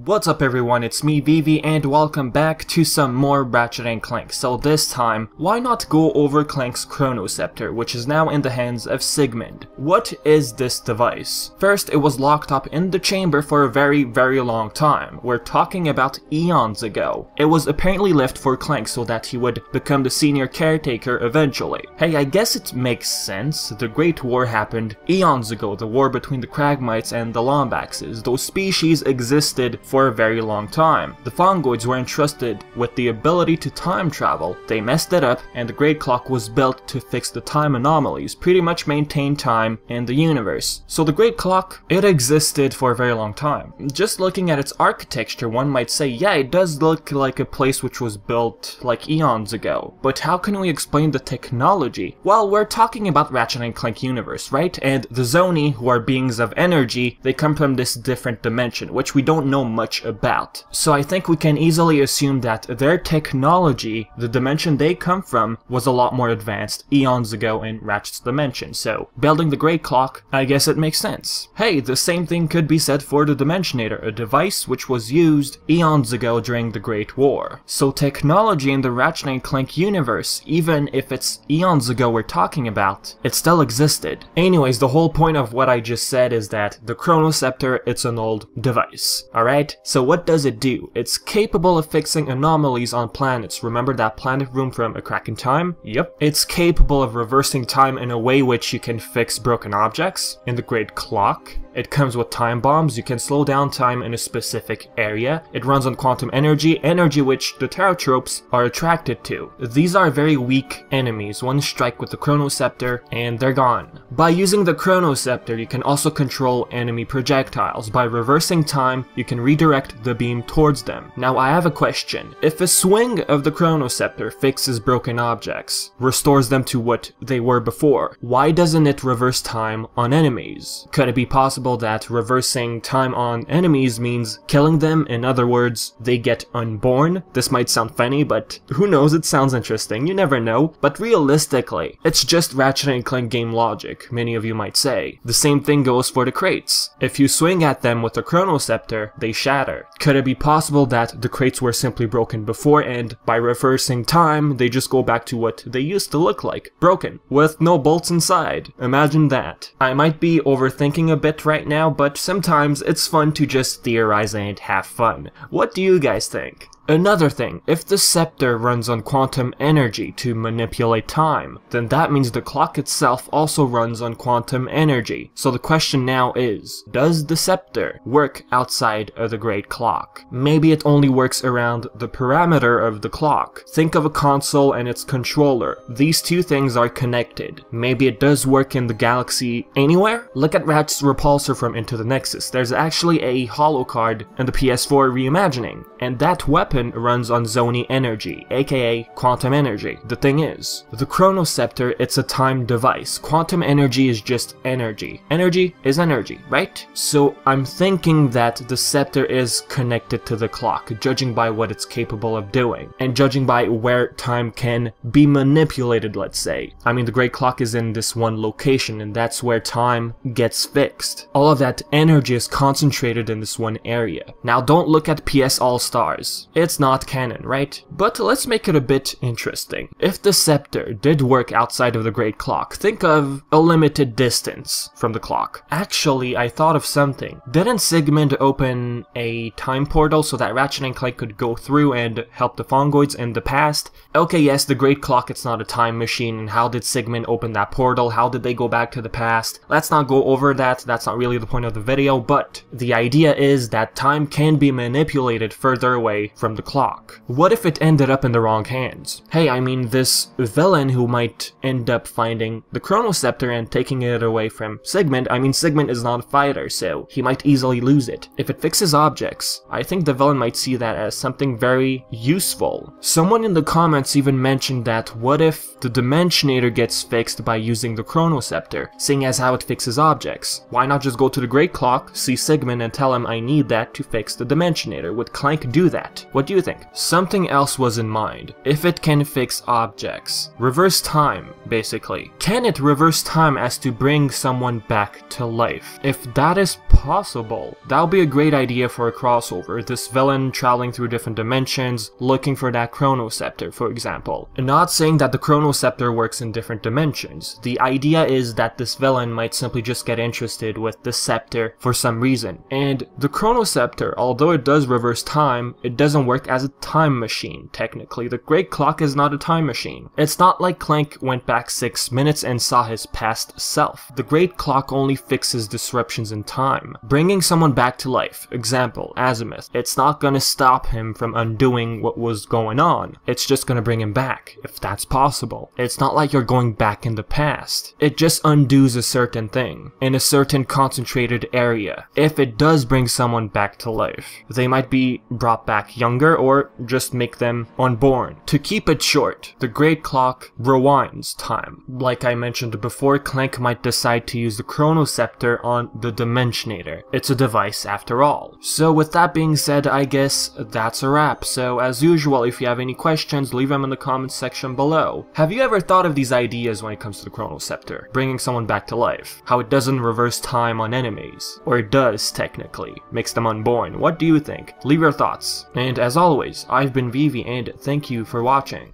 What's up everyone, it's me Vivi and welcome back to some more Ratchet and Clank. So this time, why not go over Clank's Chronoscepter, which is now in the hands of Sigmund. What is this device? First, it was locked up in the chamber for a very long time. We're talking about eons ago. It was apparently left for Clank so that he would become the senior caretaker eventually. Hey, I guess it makes sense. The Great War happened eons ago, the war between the Kragmites and the Lombaxes. Those species existed for a very long time. The Fongoids were entrusted with the ability to time travel. They messed it up, and the Great Clock was built to fix the time anomalies, pretty much maintain time in the universe. So the Great Clock, it existed for a very long time. Just looking at its architecture, one might say, yeah, it does look like a place which was built like eons ago. But how can we explain the technology? Well, we're talking about Ratchet and Clank universe, right? And the Zoni, who are beings of energy, they come from this different dimension, which we don't know much about. So I think we can easily assume that their technology, the dimension they come from, was a lot more advanced eons ago in Ratchet's dimension. So building the Great Clock, I guess it makes sense. Hey, the same thing could be said for the Dimensionator, a device which was used eons ago during the Great War. So technology in the Ratchet and Clank universe, even if it's eons ago we're talking about, it still existed. Anyways, the whole point of what I just said is that the Chronoscepter, it's an old device, alright? So what does it do? It's capable of fixing anomalies on planets. Remember that planet room from A Crack in Time? Yep. It's capable of reversing time in a way which you can fix broken objects. In the Great Clock, it comes with time bombs. You can slow down time in a specific area. It runs on quantum energy, energy which the Terratropes are attracted to. These are very weak enemies. One strike with the Chronoscepter and they're gone. By using the Chronoscepter, you can also control enemy projectiles. By reversing time, you can redirect the beam towards them. Now I have a question. If a swing of the Chronoscepter fixes broken objects, restores them to what they were before, why doesn't it reverse time on enemies? Could it be possible that reversing time on enemies means killing them? In other words, they get unborn? This might sound funny, but who knows, it sounds interesting, you never know. But realistically, it's just Ratchet and Clank game logic, many of you might say. The same thing goes for the crates. If you swing at them with the Chronoscepter, they shatter. Could it be possible that the crates were simply broken before and by reversing time, they just go back to what they used to look like? Broken, with no bolts inside. Imagine that. I might be overthinking a bit right now, but sometimes it's fun to just theorize and have fun. What do you guys think? Another thing, if the scepter runs on quantum energy to manipulate time, then that means the clock itself also runs on quantum energy. So the question now is, does the scepter work outside of the Great Clock? Maybe it only works around the parameter of the clock. Think of a console and its controller. These two things are connected. Maybe it does work in the galaxy anywhere? Look at Ratchet's repulsor from Into the Nexus. There's actually a holo card in the PS4 reimagining, and that weapon runs on Zoni energy, aka quantum energy. The thing is, the Chronoscepter, it's a time device. Quantum energy is just energy. Energy is energy, right? So I'm thinking that the scepter is connected to the clock, judging by what it's capable of doing, and judging by where time can be manipulated, let's say. I mean, the Great Clock is in this one location, and that's where time gets fixed. All of that energy is concentrated in this one area. Now, don't look at PS All-Stars. It's not canon, right? But let's make it a bit interesting. If the scepter did work outside of the Great Clock, think of a limited distance from the clock. Actually, I thought of something. Didn't Sigmund open a time portal so that Ratchet and Clank could go through and help the Fongoids in the past? Okay, yes, the Great Clock, it's not a time machine, and how did Sigmund open that portal? How did they go back to the past? Let's not go over that, that's not really the point of the video, but the idea is that time can be manipulated further away from the clock. What if it ended up in the wrong hands? Hey, I mean, this villain who might end up finding the Chronoscepter and taking it away from Sigmund, I mean, Sigmund is not a fighter, so he might easily lose it. If it fixes objects, I think the villain might see that as something very useful. Someone in the comments even mentioned that what if the Dimensionator gets fixed by using the Chronoscepter, seeing as how it fixes objects? Why not just go to the Great Clock, see Sigmund, and tell him I need that to fix the Dimensionator? Would Clank do that? What do you think? Something else was in mind. If it can fix objects. Reverse time, basically. Can it reverse time as to bring someone back to life? If that is possible, that would be a great idea for a crossover. This villain traveling through different dimensions, looking for that Chronoscepter, for example. I'm not saying that the Chronoscepter works in different dimensions. The idea is that this villain might simply just get interested with the scepter for some reason. And the Chronoscepter, although it does reverse time, it doesn't work as a time machine, technically. The Great Clock is not a time machine. It's not like Clank went back 6 minutes and saw his past self. The Great Clock only fixes disruptions in time. Bringing someone back to life, example, Azimuth, it's not gonna stop him from undoing what was going on. It's just gonna bring him back, if that's possible. It's not like you're going back in the past. It just undoes a certain thing, in a certain concentrated area. If it does bring someone back to life, they might be brought back younger or just make them unborn. To keep it short, the Great Clock rewinds time. Like I mentioned before, Clank might decide to use the Chronoscepter on the Dimensionator. It's a device after all. So with that being said, I guess that's a wrap. So as usual, if you have any questions, leave them in the comments section below. Have you ever thought of these ideas when it comes to the Chronoscepter? Bringing someone back to life. How it doesn't reverse time on enemies. Or it does, technically. Makes them unborn. What do you think? Leave your thoughts. And as always, I've been Vivi and thank you for watching.